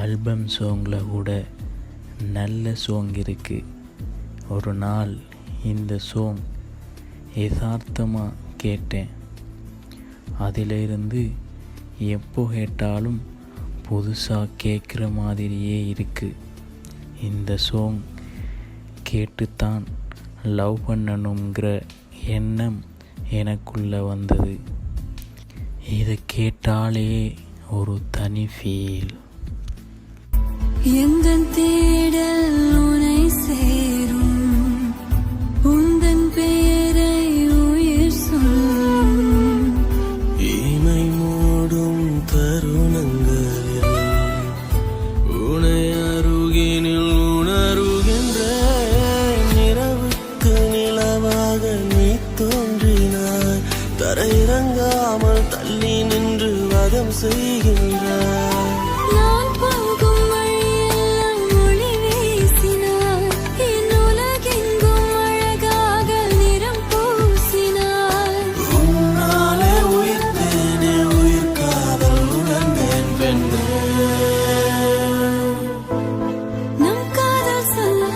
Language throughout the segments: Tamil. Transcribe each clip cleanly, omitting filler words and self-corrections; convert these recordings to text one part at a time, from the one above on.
ஆல்பம் சாங்கில் கூட நல்ல சாங் இருக்குது. ஒரு நாள் இந்த சாங் யதார்த்தமாக கேட்டேன். அதிலிருந்து எப்போ கேட்டாலும் புதுசாக கேட்குற மாதிரியே இருக்குது. இந்த சாங் கேட்டுத்தான் லவ் பண்ணணுங்கிற எண்ணம் எனக்குள்ளே வந்தது. இதை கேட்டாலே ஒரு தனி ஃபீல். எந்தன் தேடல் உனை சேரும், உந்தன் பெயரை உயிர் சொல்லும். இமை மூடும் தருணங்களில் உனை அருகினில் உணருகின்ற நிறவுக்கு நிலவாக நீ தோன்றினாய். தரையிறங்காமல் தள்ளி நின்று வதம் செய்கின்றாய். நான் போகும் வழியெல்லாம் ஒளி வீசினாய், என் உலகெங்கும் அழகாக நிறம் பூசினாய். உன்னாலே உயிர்த்தேனே, உயிர் காதல் உணர்ந்தேன் பெண்ணே. நம் காதல் சொல்ல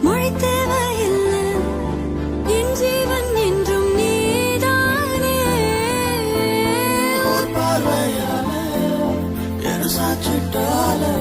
மொழி தேவையில்லை, என் ஜீவன் என்றும் நீதானே. ஒரு பார்வையாலே என சாச்சிட்டாலே